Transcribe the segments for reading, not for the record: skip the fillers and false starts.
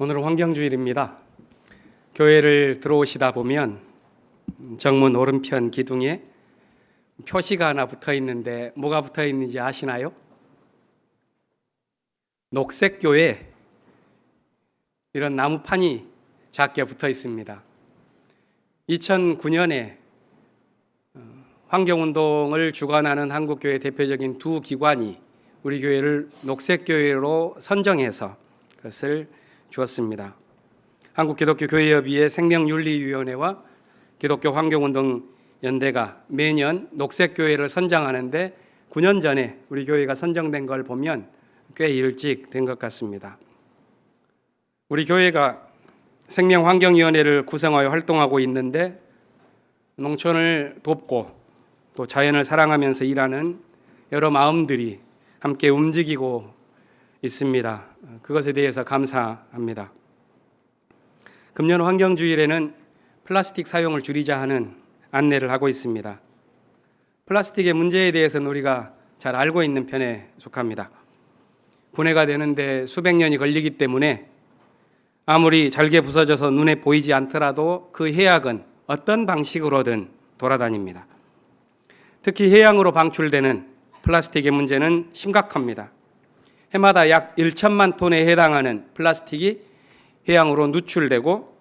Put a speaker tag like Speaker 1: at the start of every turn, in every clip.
Speaker 1: 오늘은 환경주일입니다. 교회를 들어오시다 보면 정문 오른편 기둥에 표시가 하나 붙어 있는데 뭐가 붙어 있는지 아시나요? 녹색교회, 이런 나무판이 작게 붙어 있습니다. 2009년에 환경운동을 주관하는 한국교회 대표적인 두 기관이 우리 교회를 녹색교회로 선정해서 그것을 주었습니다. 한국기독교교회협의회 생명윤리위원회와 기독교 환경운동연대가 매년 녹색교회를 선정하는데 9년 전에 우리 교회가 선정된 걸 보면 꽤 일찍 된 것 같습니다. 우리 교회가 생명환경위원회를 구성하여 활동하고 있는데 농촌을 돕고 또 자연을 사랑하면서 일하는 여러 마음들이 함께 움직이고 있습니다. 그것에 대해서 감사합니다. 금년 환경주일에는 플라스틱 사용을 줄이자 하는 안내를 하고 있습니다. 플라스틱의 문제에 대해서는 우리가 잘 알고 있는 편에 속합니다. 분해가 되는데 수백 년이 걸리기 때문에 아무리 잘게 부서져서 눈에 보이지 않더라도 그 해악은 어떤 방식으로든 돌아다닙니다. 특히 해양으로 방출되는 플라스틱의 문제는 심각합니다. 해마다 약 1천만 톤에 해당하는 플라스틱이 해양으로 누출되고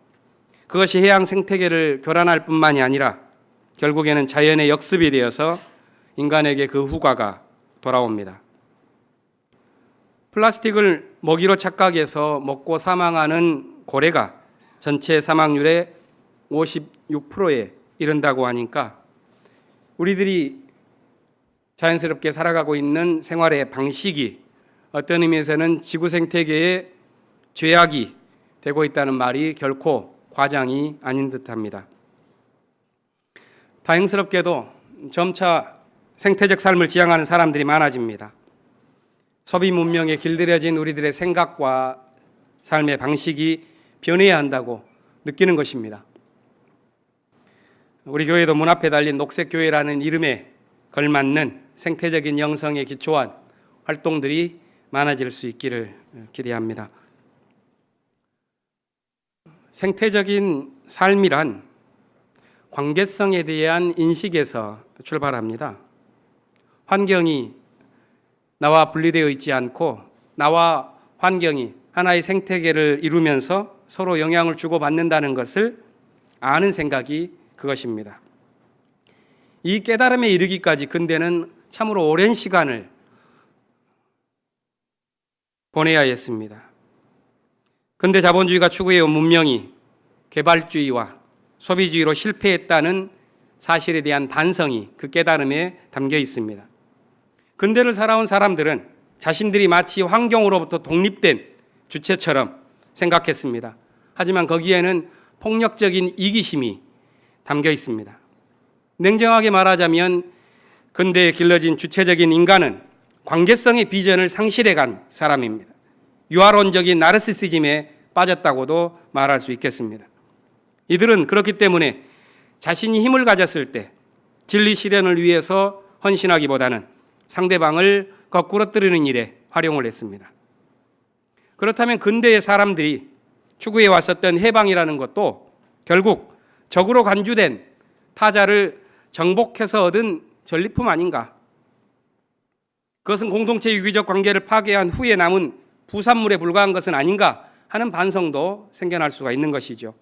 Speaker 1: 그것이 해양 생태계를 교란할 뿐만이 아니라 결국에는 자연의 역습이 되어서 인간에게 그 후과가 돌아옵니다. 플라스틱을 먹이로 착각해서 먹고 사망하는 고래가 전체 사망률의 56%에 이른다고 하니까 우리들이 자연스럽게 살아가고 있는 생활의 방식이 어떤 의미에서는 지구 생태계의 죄악이 되고 있다는 말이 결코 과장이 아닌 듯합니다. 다행스럽게도 점차 생태적 삶을 지향하는 사람들이 많아집니다. 소비 문명에 길들여진 우리들의 생각과 삶의 방식이 변해야 한다고 느끼는 것입니다. 우리 교회도 문 앞에 달린 녹색교회라는 이름에 걸맞는 생태적인 영성에 기초한 활동들이 많아질 수 있기를 기대합니다. 생태적인 삶이란 관계성에 대한 인식에서 출발합니다. 환경이 나와 분리되어 있지 않고 나와 환경이 하나의 생태계를 이루면서 서로 영향을 주고받는다는 것을 아는 생각이 그것입니다. 이 깨달음에 이르기까지 근대는 참으로 오랜 시간을 보내야 했습니다. 근대 자본주의가 추구해온 문명이 개발주의와 소비주의로 실패했다는 사실에 대한 반성이 그 깨달음에 담겨 있습니다. 근대를 살아온 사람들은 자신들이 마치 환경으로부터 독립된 주체처럼 생각했습니다. 하지만 거기에는 폭력적인 이기심이 담겨 있습니다. 냉정하게 말하자면 근대에 길러진 주체적인 인간은 관계성의 비전을 상실해간 사람입니다. 유아론적인 나르시시즘에 빠졌다고도 말할 수 있겠습니다. 이들은 그렇기 때문에 자신이 힘을 가졌을 때 진리 실현을 위해서 헌신하기보다는 상대방을 거꾸로 뜨르는 일에 활용을 했습니다. 그렇다면 근대의 사람들이 추구해 왔었던 해방이라는 것도 결국 적으로 간주된 타자를 정복해서 얻은 전리품 아닌가? 그것은 공동체 유기적 관계를 파괴한 후에 남은 부산물에 불과한 것은 아닌가 하는 반성도 생겨날 수가 있는 것이죠.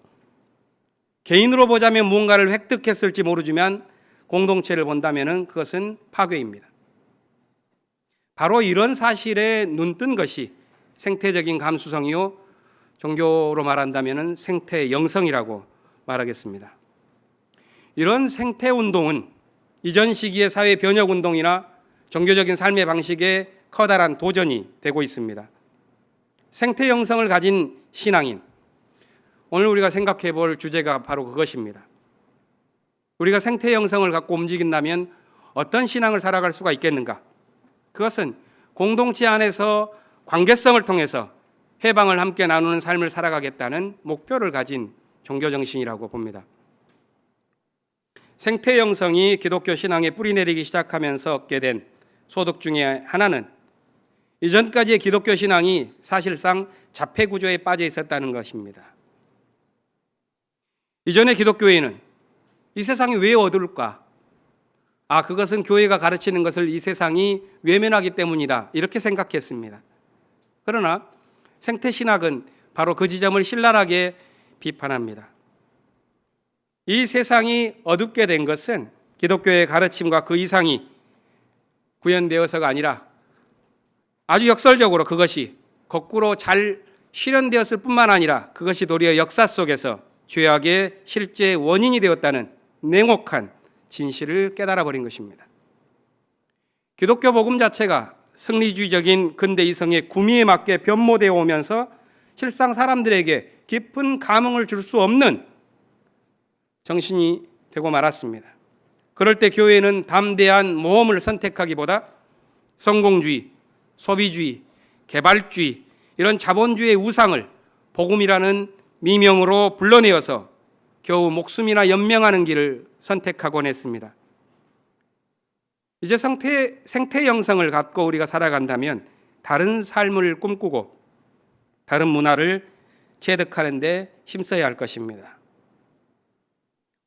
Speaker 1: 개인으로 보자면 무언가를 획득했을지 모르지만 공동체를 본다면 그것은 파괴입니다. 바로 이런 사실에 눈뜬 것이 생태적인 감수성이요, 종교로 말한다면 생태 영성이라고 말하겠습니다. 이런 생태운동은 이전 시기의 사회 변혁운동이나 종교적인 삶의 방식에 커다란 도전이 되고 있습니다. 생태 영성을 가진 신앙인, 오늘 우리가 생각해 볼 주제가 바로 그것입니다. 우리가 생태 영성을 갖고 움직인다면 어떤 신앙을 살아갈 수가 있겠는가? 그것은 공동체 안에서 관계성을 통해서 해방을 함께 나누는 삶을 살아가겠다는 목표를 가진 종교정신이라고 봅니다. 생태 영성이 기독교 신앙에 뿌리내리기 시작하면서 얻게 된 소득 중에 하나는 이전까지의 기독교 신앙이 사실상 자폐 구조에 빠져 있었다는 것입니다. 이전의 기독교회는 이 세상이 왜 어두울까? 그것은 교회가 가르치는 것을 이 세상이 외면하기 때문이다, 이렇게 생각했습니다. 그러나 생태신학은 바로 그 지점을 신랄하게 비판합니다. 이 세상이 어둡게 된 것은 기독교의 가르침과 그 이상이 구현되어서가 아니라 아주 역설적으로 그것이 거꾸로 잘 실현되었을 뿐만 아니라 그것이 도리어 역사 속에서 죄악의 실제 원인이 되었다는 냉혹한 진실을 깨달아 버린 것입니다. 기독교 복음 자체가 승리주의적인 근대 이성의 구미에 맞게 변모되어 오면서 실상 사람들에게 깊은 감흥을 줄 수 없는 정신이 되고 말았습니다. 그럴 때 교회는 담대한 모험을 선택하기보다 성공주의, 소비주의, 개발주의, 이런 자본주의의 우상을 복음이라는 미명으로 불러내어서 겨우 목숨이나 연명하는 길을 선택하곤 했습니다. 이제 생태 영성을 갖고 우리가 살아간다면 다른 삶을 꿈꾸고 다른 문화를 체득하는 데 힘써야 할 것입니다.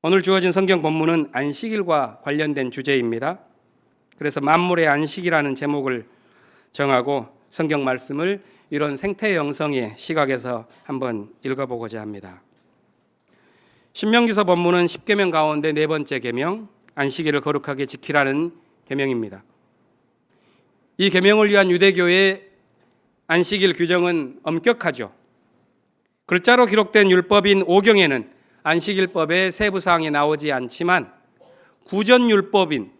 Speaker 1: 오늘 주어진 성경 본문은 안식일과 관련된 주제입니다. 그래서 만물의 안식이라는 제목을 정하고 성경 말씀을 이런 생태 영성의 시각에서 한번 읽어보고자 합니다. 신명기서 본문은 10계명 가운데 네 번째 계명, 안식일을 거룩하게 지키라는 계명입니다. 이 계명을 위한 유대교의 안식일 규정은 엄격하죠. 글자로 기록된 율법인 오경에는 안식일법의 세부 사항이 나오지 않지만 구전율법인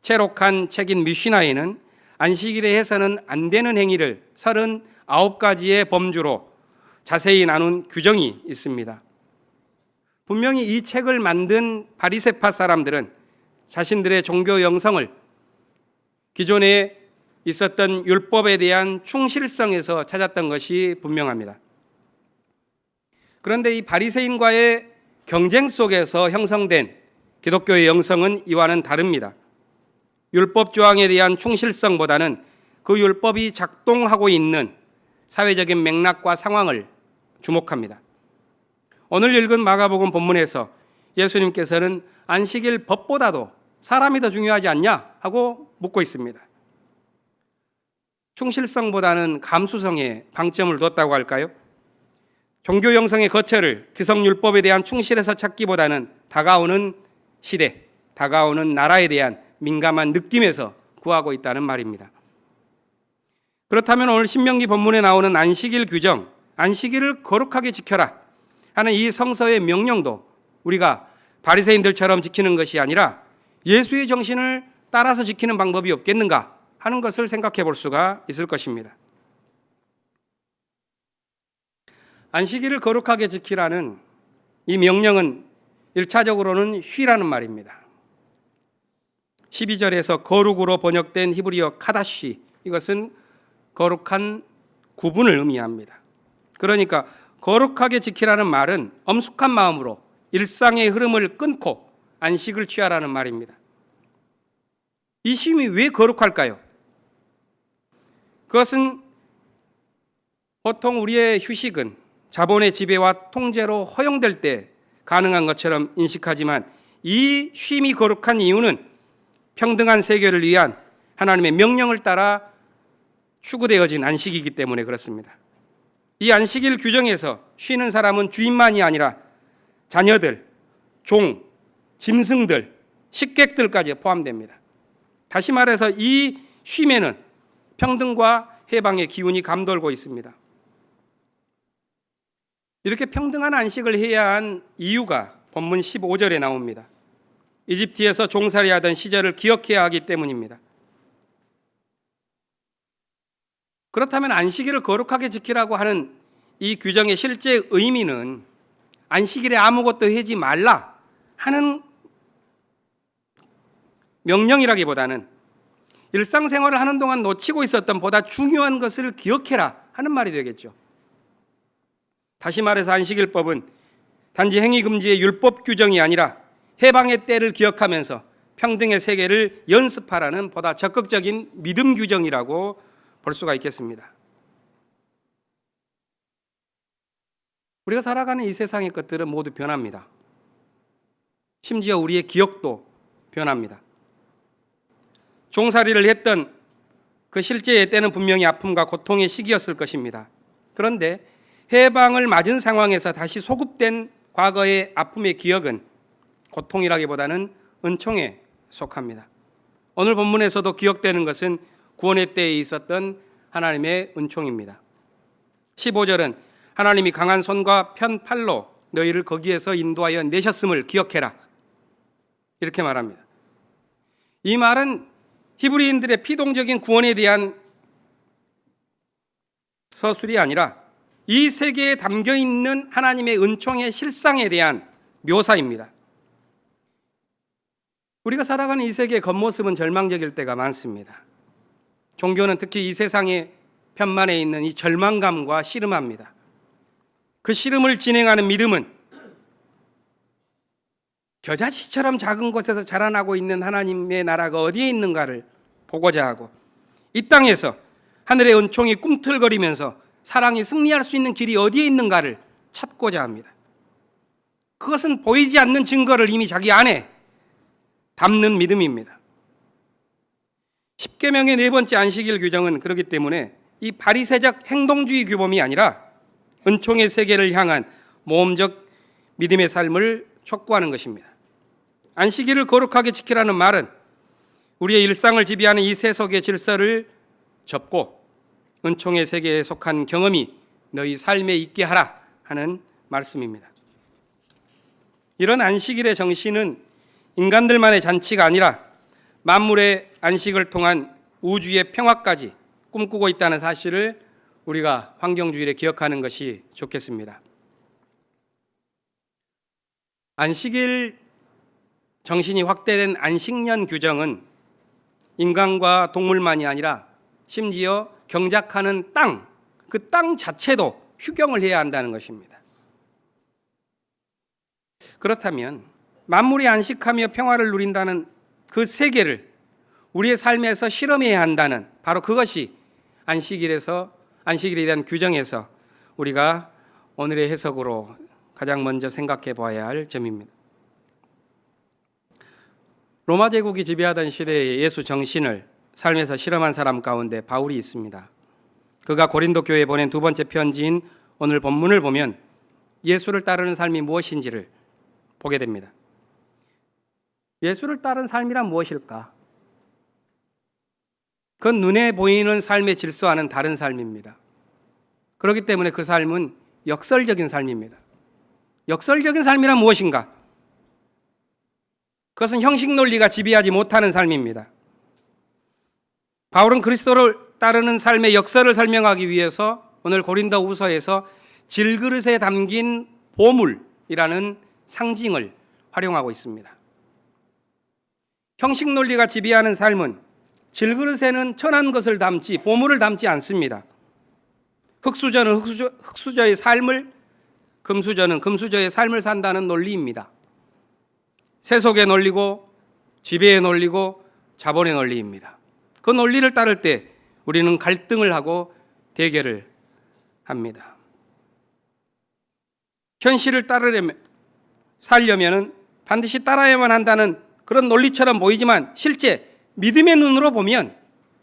Speaker 1: 채록한 책인 미시나에는 안식일에 해서는 안 되는 행위를 39가지의 범주로 자세히 나눈 규정이 있습니다. 분명히 이 책을 만든 바리새파 사람들은 자신들의 종교 영성을 기존에 있었던 율법에 대한 충실성에서 찾았던 것이 분명합니다. 그런데 이 바리새인과의 경쟁 속에서 형성된 기독교의 영성은 이와는 다릅니다. 율법 조항에 대한 충실성보다는 그 율법이 작동하고 있는 사회적인 맥락과 상황을 주목합니다. 오늘 읽은 마가복음 본문에서 예수님께서는 안식일 법보다도 사람이 더 중요하지 않냐 하고 묻고 있습니다. 충실성보다는 감수성에 방점을 뒀다고 할까요? 종교 영성의 거처를 기성율법에 대한 충실에서 찾기보다는 다가오는 시대, 다가오는 나라에 대한 민감한 느낌에서 구하고 있다는 말입니다. 그렇다면 오늘 신명기 본문에 나오는 안식일 규정, 안식일을 거룩하게 지켜라 하는 이 성서의 명령도 우리가 바리새인들처럼 지키는 것이 아니라 예수의 정신을 따라서 지키는 방법이 없겠는가 하는 것을 생각해 볼 수가 있을 것입니다. 안식일을 거룩하게 지키라는 이 명령은 1차적으로는 쉬라는 말입니다. 12절에서 거룩으로 번역된 히브리어 카다시, 이것은 거룩한 구분을 의미합니다. 그러니까 거룩하게 지키라는 말은 엄숙한 마음으로 일상의 흐름을 끊고 안식을 취하라는 말입니다. 이 쉼이 왜 거룩할까요? 그것은 보통 우리의 휴식은 자본의 지배와 통제로 허용될 때 가능한 것처럼 인식하지만 이 쉼이 거룩한 이유는 평등한 세계를 위한 하나님의 명령을 따라 추구되어진 안식이기 때문에 그렇습니다. 이 안식일 규정에서 쉬는 사람은 주인만이 아니라 자녀들, 종, 짐승들, 식객들까지 포함됩니다. 다시 말해서 이 쉼에는 평등과 해방의 기운이 감돌고 있습니다. 이렇게 평등한 안식을 해야 한 이유가 본문 15절에 나옵니다. 이집트에서 종살이하던 시절을 기억해야 하기 때문입니다. 그렇다면 안식일을 거룩하게 지키라고 하는 이 규정의 실제 의미는 안식일에 아무것도 하지 말라 하는 명령이라기보다는 일상생활을 하는 동안 놓치고 있었던 보다 중요한 것을 기억해라 하는 말이 되겠죠. 다시 말해서 안식일법은 단지 행위 금지의 율법 규정이 아니라 해방의 때를 기억하면서 평등의 세계를 연습하라는 보다 적극적인 믿음 규정이라고 볼 수가 있겠습니다. 우리가 살아가는 이 세상의 것들은 모두 변합니다. 심지어 우리의 기억도 변합니다. 종살이를 했던 그 실제의 때는 분명히 아픔과 고통의 시기였을 것입니다. 그런데 해방을 맞은 상황에서 다시 소급된 과거의 아픔의 기억은 고통이라기보다는 은총에 속합니다. 오늘 본문에서도 기억되는 것은 구원의 때에 있었던 하나님의 은총입니다. 15절은 하나님이 강한 손과 편 팔로 너희를 거기에서 인도하여 내셨음을 기억해라, 이렇게 말합니다. 이 말은 히브리인들의 피동적인 구원에 대한 서술이 아니라 이 세계에 담겨 있는 하나님의 은총의 실상에 대한 묘사입니다. 우리가 살아가는 이 세계의 겉모습은 절망적일 때가 많습니다. 종교는 특히 이 세상의 편만에 있는 이 절망감과 씨름합니다. 그 씨름을 진행하는 믿음은 겨자씨처럼 작은 곳에서 자라나고 있는 하나님의 나라가 어디에 있는가를 보고자 하고, 이 땅에서 하늘의 은총이 꿈틀거리면서 사랑이 승리할 수 있는 길이 어디에 있는가를 찾고자 합니다. 그것은 보이지 않는 증거를 이미 자기 안에 담는 믿음입니다. 십계명의 네 번째 안식일 규정은 그렇기 때문에 이 바리새적 행동주의 규범이 아니라 은총의 세계를 향한 모험적 믿음의 삶을 촉구하는 것입니다. 안식일을 거룩하게 지키라는 말은 우리의 일상을 지배하는 이 세속의 질서를 접고 은총의 세계에 속한 경험이 너희 삶에 있게 하라 하는 말씀입니다. 이런 안식일의 정신은 인간들만의 잔치가 아니라 만물의 안식을 통한 우주의 평화까지 꿈꾸고 있다는 사실을 우리가 환경주일에 기억하는 것이 좋겠습니다. 안식일 정신이 확대된 안식년 규정은 인간과 동물만이 아니라 심지어 경작하는 땅, 그 땅 자체도 휴경을 해야 한다는 것입니다. 그렇다면 만물이 안식하며 평화를 누린다는 그 세계를 우리의 삶에서 실험해야 한다는, 바로 그것이 안식일에 대한 규정에서 우리가 오늘의 해석으로 가장 먼저 생각해 봐야 할 점입니다. 로마 제국이 지배하던 시대의 예수 정신을 삶에서 실험한 사람 가운데 바울이 있습니다. 그가 고린도 교회에 보낸 두 번째 편지인 오늘 본문을 보면 예수를 따르는 삶이 무엇인지를 보게 됩니다. 예수를 따른 삶이란 무엇일까? 그건 눈에 보이는 삶의 질서와는 다른 삶입니다. 그렇기 때문에 그 삶은 역설적인 삶입니다. 역설적인 삶이란 무엇인가? 그것은 형식 논리가 지배하지 못하는 삶입니다. 바울은 그리스도를 따르는 삶의 역설을 설명하기 위해서 오늘 고린도후서에서 질그릇에 담긴 보물이라는 상징을 활용하고 있습니다. 형식 논리가 지배하는 삶은 질그릇에는 천한 것을 담지 보물을 담지 않습니다. 흙수저는 흙수저의 삶을, 금수저는 금수저의 삶을 산다는 논리입니다. 세속의 논리고 지배의 논리고 자본의 논리입니다. 그 논리를 따를 때 우리는 갈등을 하고 대결을 합니다. 현실을 살려면 반드시 따라야만 한다는 그런 논리처럼 보이지만 실제 믿음의 눈으로 보면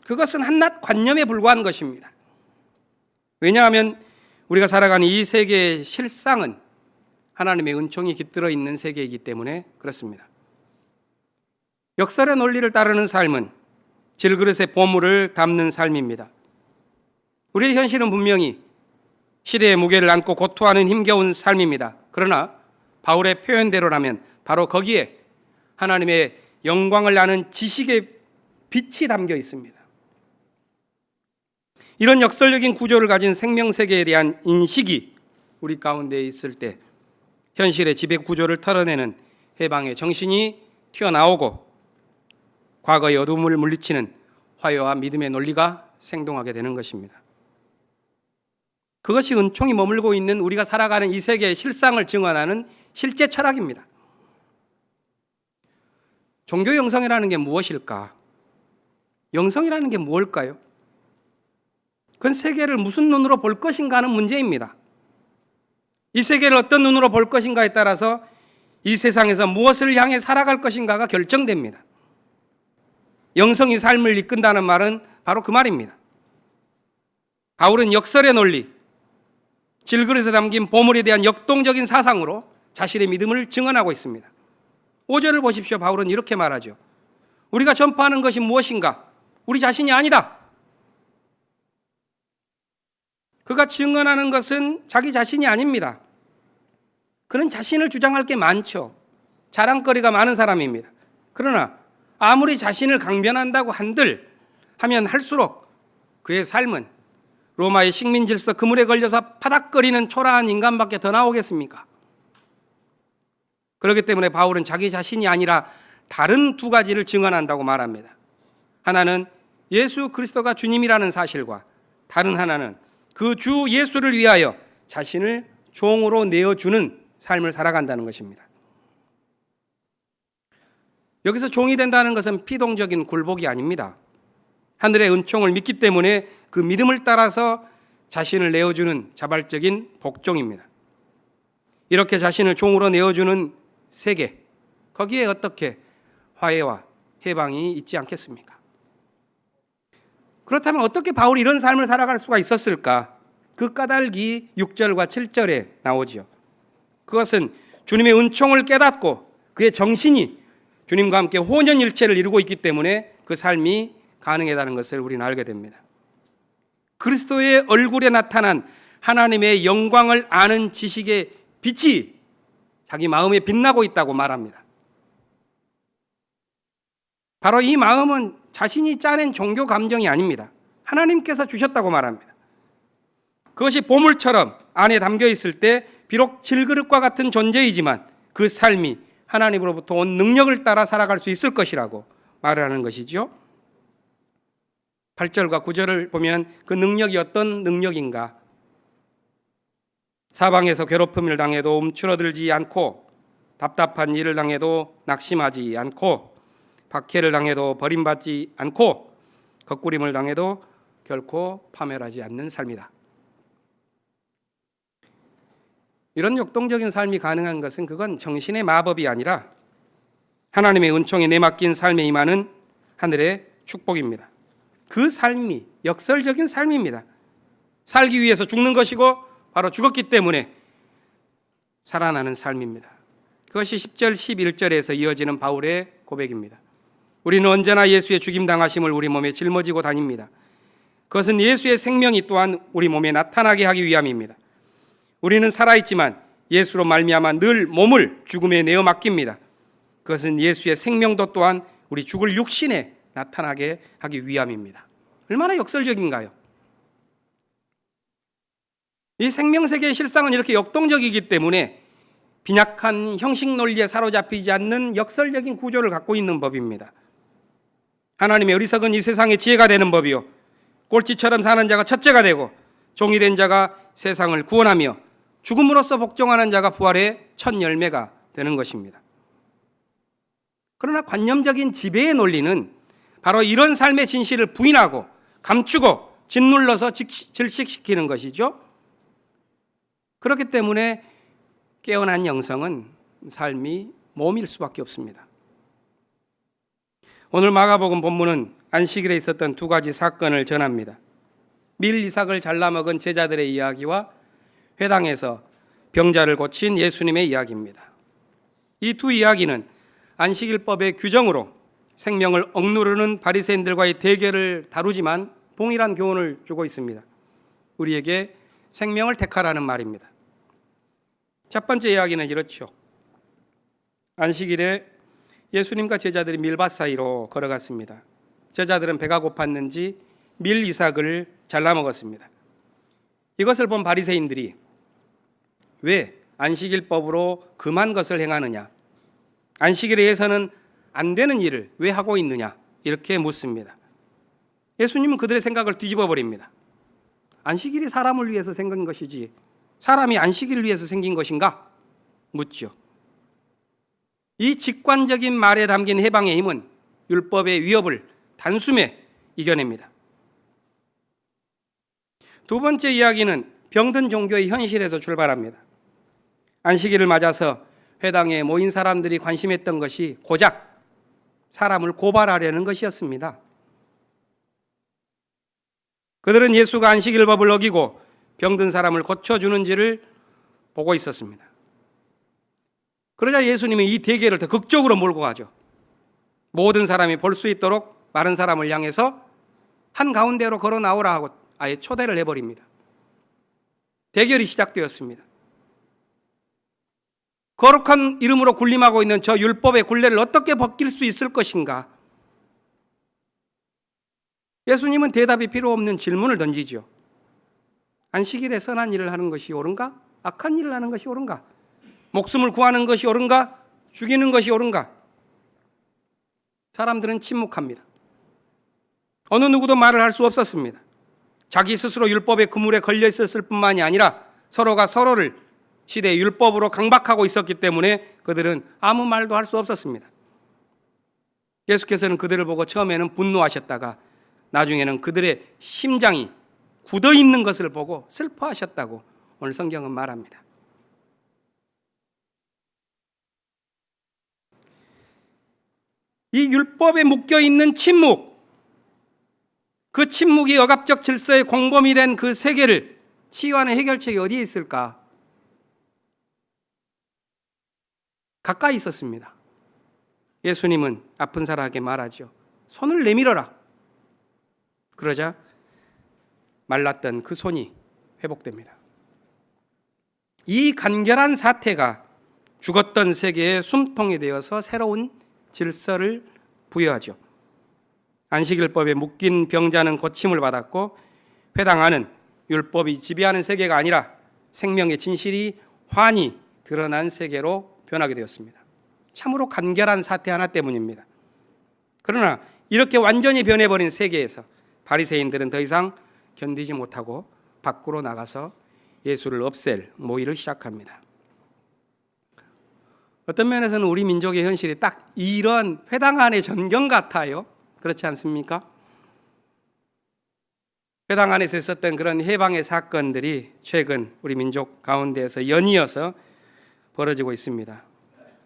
Speaker 1: 그것은 한낱 관념에 불과한 것입니다. 왜냐하면 우리가 살아가는 이 세계의 실상은 하나님의 은총이 깃들어 있는 세계이기 때문에 그렇습니다. 역설의 논리를 따르는 삶은 질그릇에 보물을 담는 삶입니다. 우리의 현실은 분명히 시대의 무게를 안고 고투하는 힘겨운 삶입니다. 그러나 바울의 표현대로라면 바로 거기에 하나님의 영광을 아는 지식의 빛이 담겨 있습니다. 이런 역설적인 구조를 가진 생명세계에 대한 인식이 우리 가운데 있을 때 현실의 지배 구조를 털어내는 해방의 정신이 튀어나오고 과거의 어둠을 물리치는 화해와 믿음의 논리가 생동하게 되는 것입니다. 그것이 은총이 머물고 있는 우리가 살아가는 이 세계의 실상을 증언하는 실제 철학입니다. 종교 영성이라는 게 무엇일까? 영성이라는 게 무엇일까요? 그건 세계를 무슨 눈으로 볼 것인가 하는 문제입니다. 이 세계를 어떤 눈으로 볼 것인가에 따라서 이 세상에서 무엇을 향해 살아갈 것인가가 결정됩니다. 영성이 삶을 이끈다는 말은 바로 그 말입니다. 바울은 역설의 논리, 질그릇에 담긴 보물에 대한 역동적인 사상으로 자신의 믿음을 증언하고 있습니다. 5절을 보십시오. 바울은 이렇게 말하죠. 우리가 전파하는 것이 무엇인가? 우리 자신이 아니다. 그가 증언하는 것은 자기 자신이 아닙니다. 그는 자신을 주장할 게 많죠. 자랑거리가 많은 사람입니다. 그러나 아무리 자신을 강변한다고 하면 할수록 그의 삶은 로마의 식민질서 그물에 걸려서 파닥거리는 초라한 인간밖에 더 나오겠습니까? 그렇기 때문에 바울은 자기 자신이 아니라 다른 두 가지를 증언한다고 말합니다. 하나는 예수 그리스도가 주님이라는 사실과 다른 하나는 그 주 예수를 위하여 자신을 종으로 내어주는 삶을 살아간다는 것입니다. 여기서 종이 된다는 것은 피동적인 굴복이 아닙니다. 하늘의 은총을 믿기 때문에 그 믿음을 따라서 자신을 내어주는 자발적인 복종입니다. 이렇게 자신을 종으로 내어주는 세계, 거기에 어떻게 화해와 해방이 있지 않겠습니까? 그렇다면 어떻게 바울이 이런 삶을 살아갈 수가 있었을까? 그 까닭이 6절과 7절에 나오지요. 그것은 주님의 은총을 깨닫고 그의 정신이 주님과 함께 혼연일체를 이루고 있기 때문에 그 삶이 가능하다는 것을 우리는 알게 됩니다. 그리스도의 얼굴에 나타난 하나님의 영광을 아는 지식의 빛이 자기 마음에 빛나고 있다고 말합니다. 바로 이 마음은 자신이 짜낸 종교 감정이 아닙니다. 하나님께서 주셨다고 말합니다. 그것이 보물처럼 안에 담겨 있을 때 비록 질그릇과 같은 존재이지만 그 삶이 하나님으로부터 온 능력을 따라 살아갈 수 있을 것이라고 말을 하는 것이죠. 8절과 9절을 보면 그 능력이 어떤 능력인가? 사방에서 괴롭힘을 당해도 움츠러들지 않고 답답한 일을 당해도 낙심하지 않고 박해를 당해도 버림받지 않고 거꾸림을 당해도 결코 파멸하지 않는 삶이다. 이런 역동적인 삶이 가능한 것은 그건 정신의 마법이 아니라 하나님의 은총에 내맡긴 삶에 임하는 하늘의 축복입니다. 그 삶이 역설적인 삶입니다. 살기 위해서 죽는 것이고 바로 죽었기 때문에 살아나는 삶입니다. 그것이 10절 11절에서 이어지는 바울의 고백입니다. 우리는 언제나 예수의 죽임당하심을 우리 몸에 짊어지고 다닙니다. 그것은 예수의 생명이 또한 우리 몸에 나타나게 하기 위함입니다. 우리는 살아있지만 예수로 말미암아 늘 몸을 죽음에 내어 맡깁니다. 그것은 예수의 생명도 또한 우리 죽을 육신에 나타나게 하기 위함입니다. 얼마나 역설적인가요? 이 생명세계의 실상은 이렇게 역동적이기 때문에 빈약한 형식 논리에 사로잡히지 않는 역설적인 구조를 갖고 있는 법입니다. 하나님의 어리석은 이 세상의 지혜가 되는 법이요, 꼴찌처럼 사는 자가 첫째가 되고 종이 된 자가 세상을 구원하며 죽음으로써 복종하는 자가 부활의 첫 열매가 되는 것입니다. 그러나 관념적인 지배의 논리는 바로 이런 삶의 진실을 부인하고 감추고 짓눌러서 질식시키는 것이죠. 그렇기 때문에 깨어난 영성은 삶이 몸일 수밖에 없습니다. 오늘 마가복음 본문은 안식일에 있었던 두 가지 사건을 전합니다. 밀 이삭을 잘라먹은 제자들의 이야기와 회당에서 병자를 고친 예수님의 이야기입니다. 이 두 이야기는 안식일법의 규정으로 생명을 억누르는 바리새인들과의 대결을 다루지만 동일한 교훈을 주고 있습니다. 우리에게 생명을 택하라는 말입니다. 첫 번째 이야기는 이렇죠. 안식일에 예수님과 제자들이 밀밭 사이로 걸어갔습니다. 제자들은 배가 고팠는지 밀 이삭을 잘라 먹었습니다. 이것을 본 바리새인들이 왜 안식일법으로 금한 것을 행하느냐, 안식일에서는 안 되는 일을 왜 하고 있느냐, 이렇게 묻습니다. 예수님은 그들의 생각을 뒤집어 버립니다. 안식일이 사람을 위해서 생긴 것이지 사람이 안식일을 위해서 생긴 것인가? 묻죠. 이 직관적인 말에 담긴 해방의 힘은 율법의 위협을 단숨에 이겨냅니다. 두 번째 이야기는 병든 종교의 현실에서 출발합니다. 안식일을 맞아서 회당에 모인 사람들이 관심했던 것이 고작 사람을 고발하려는 것이었습니다. 그들은 예수가 안식일법을 어기고 병든 사람을 고쳐주는지를 보고 있었습니다. 그러자 예수님이 이 대계를 더 극적으로 몰고 가죠. 모든 사람이 볼 수 있도록 마른 사람을 향해서 한가운데로 걸어 나오라 하고 아예 초대를 해버립니다. 대결이 시작되었습니다. 거룩한 이름으로 군림하고 있는 저 율법의 굴레를 어떻게 벗길 수 있을 것인가? 예수님은 대답이 필요 없는 질문을 던지죠. 안식일에 선한 일을 하는 것이 옳은가? 악한 일을 하는 것이 옳은가? 목숨을 구하는 것이 옳은가? 죽이는 것이 옳은가? 사람들은 침묵합니다. 어느 누구도 말을 할 수 없었습니다. 자기 스스로 율법의 그물에 걸려 있었을 뿐만이 아니라 서로가 서로를 시대의 율법으로 강박하고 있었기 때문에 그들은 아무 말도 할 수 없었습니다. 예수께서는 그들을 보고 처음에는 분노하셨다가 나중에는 그들의 심장이 굳어 있는 것을 보고 슬퍼하셨다고 오늘 성경은 말합니다. 이 율법에 묶여 있는 침묵, 그 침묵이 억압적 질서의 공범이 된 그 세계를 치유하는 해결책이 어디에 있을까? 가까이 있었습니다. 예수님은 아픈 사람에게 말하죠. 손을 내밀어라. 그러자 말랐던 그 손이 회복됩니다. 이 간결한 사태가 죽었던 세계의 숨통이 되어서 새로운 질서를 부여하죠. 안식일법에 묶인 병자는 고침을 받았고 회당 안은 율법이 지배하는 세계가 아니라 생명의 진실이 환히 드러난 세계로 변하게 되었습니다. 참으로 간결한 사태 하나 때문입니다. 그러나 이렇게 완전히 변해버린 세계에서 바리새인들은 더 이상 견디지 못하고 밖으로 나가서 예수를 없앨 모의를 시작합니다. 어떤 면에서는 우리 민족의 현실이 딱 이런 회당 안의 전경 같아요. 그렇지 않습니까? 회당 안에서 있었던 그런 해방의 사건들이 최근 우리 민족 가운데에서 연이어서 벌어지고 있습니다.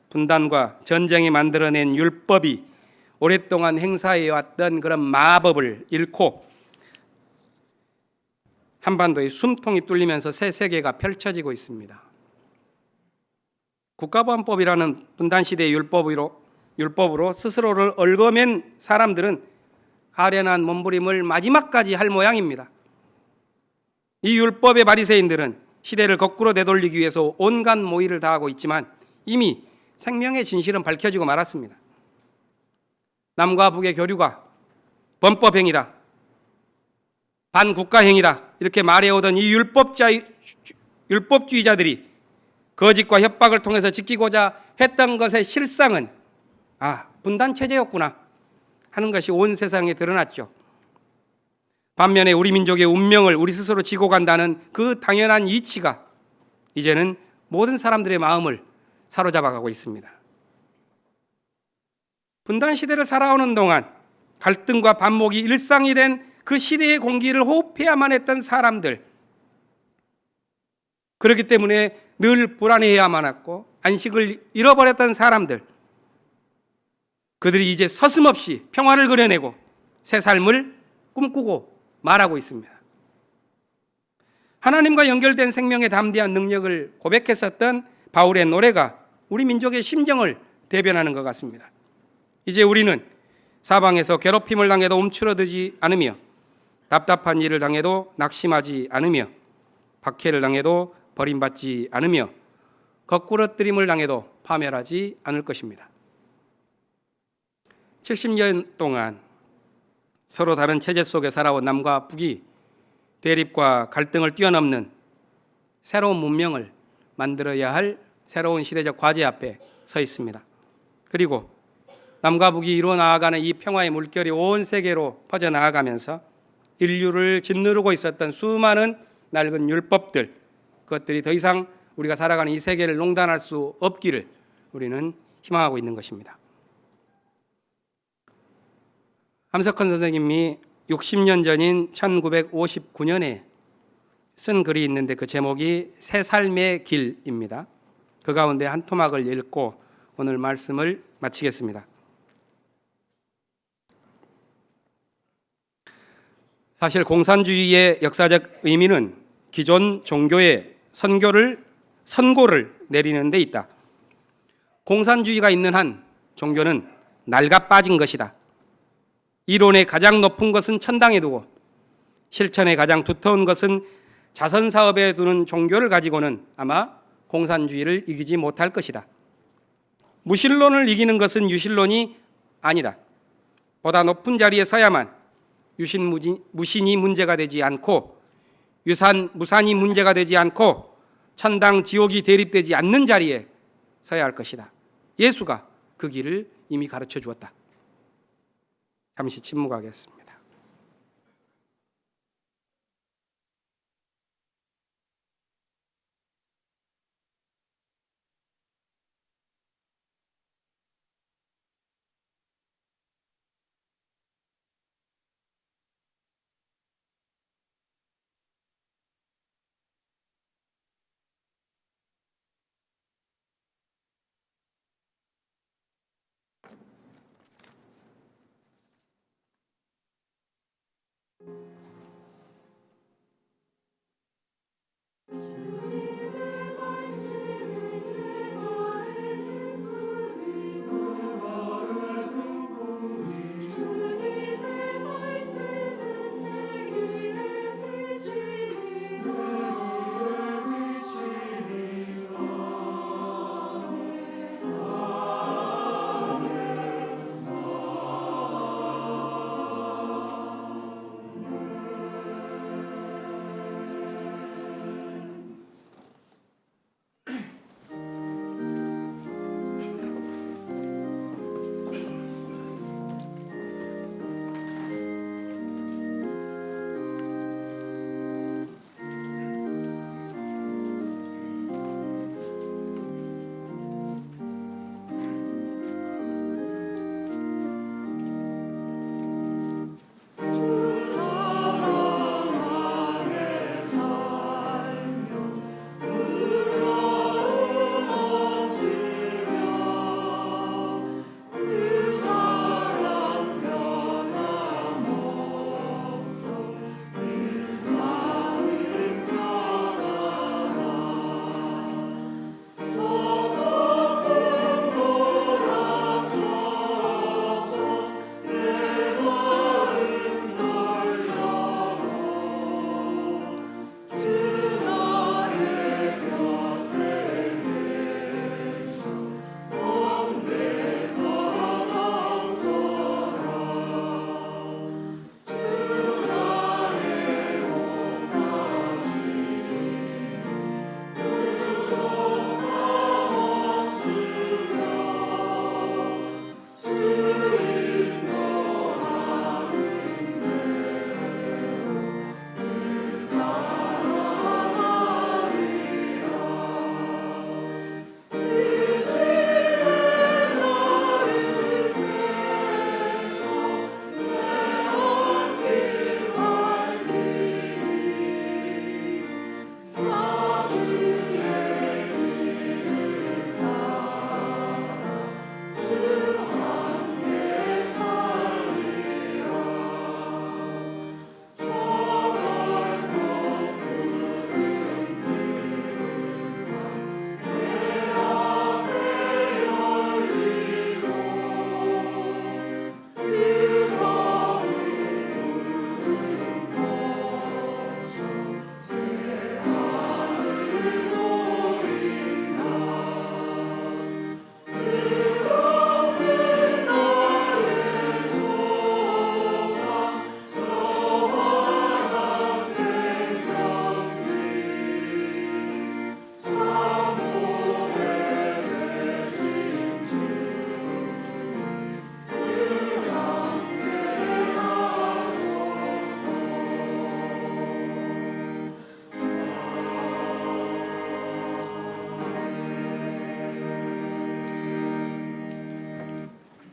Speaker 1: 분단과 전쟁이 만들어낸 율법이 오랫동안 행사해왔던 그런 마법을 잃고 한반도의 숨통이 뚫리면서 새 세계가 펼쳐지고 있습니다. 국가보안법이라는 분단시대의 율법으로 스스로를 얽어맨 사람들은 가련한 몸부림을 마지막까지 할 모양입니다. 이 율법의 바리새인들은 시대를 거꾸로 되돌리기 위해서 온갖 모의를 다하고 있지만 이미 생명의 진실은 밝혀지고 말았습니다. 남과 북의 교류가 범법행위다, 반국가행위다 이렇게 말해오던 이 율법주의자들이 거짓과 협박을 통해서 지키고자 했던 것의 실상은 분단체제였구나 하는 것이 온 세상에 드러났죠. 반면에 우리 민족의 운명을 우리 스스로 지고 간다는 그 당연한 이치가 이제는 모든 사람들의 마음을 사로잡아가고 있습니다. 분단 시대를 살아오는 동안 갈등과 반목이 일상이 된 그 시대의 공기를 호흡해야만 했던 사람들, 그렇기 때문에 늘 불안해야만 했고 안식을 잃어버렸던 사람들, 그들이 이제 서슴없이 평화를 그려내고 새 삶을 꿈꾸고 말하고 있습니다. 하나님과 연결된 생명의 담대한 능력을 고백했었던 바울의 노래가 우리 민족의 심정을 대변하는 것 같습니다. 이제 우리는 사방에서 괴롭힘을 당해도 움츠러들지 않으며 답답한 일을 당해도 낙심하지 않으며 박해를 당해도 버림받지 않으며 거꾸러뜨림을 당해도 파멸하지 않을 것입니다. 70년 동안 서로 다른 체제 속에 살아온 남과 북이 대립과 갈등을 뛰어넘는 새로운 문명을 만들어야 할 새로운 시대적 과제 앞에 서 있습니다. 그리고 남과 북이 이루어 나아가는 이 평화의 물결이 온 세계로 퍼져나가면서 인류를 짓누르고 있었던 수많은 낡은 율법들, 그것들이 더 이상 우리가 살아가는 이 세계를 농단할 수 없기를 우리는 희망하고 있는 것입니다. 함석헌 선생님이 60년 전인 1959년에 쓴 글이 있는데 그 제목이 새 삶의 길입니다. 그 가운데 한 토막을 읽고 오늘 말씀을 마치겠습니다. 사실 공산주의의 역사적 의미는 기존 종교의 선고를 내리는 데 있다. 공산주의가 있는 한 종교는 낡아 빠진 것이다. 이론의 가장 높은 것은 천당에 두고 실천의 가장 두터운 것은 자선사업에 두는 종교를 가지고는 아마 공산주의를 이기지 못할 것이다. 무신론을 이기는 것은 유신론이 아니다. 보다 높은 자리에 서야만 무신이 문제가 되지 않고 무산이 문제가 되지 않고 천당 지옥이 대립되지 않는 자리에 서야 할 것이다. 예수가 그 길을 이미 가르쳐 주었다. 잠시 침묵하겠습니다.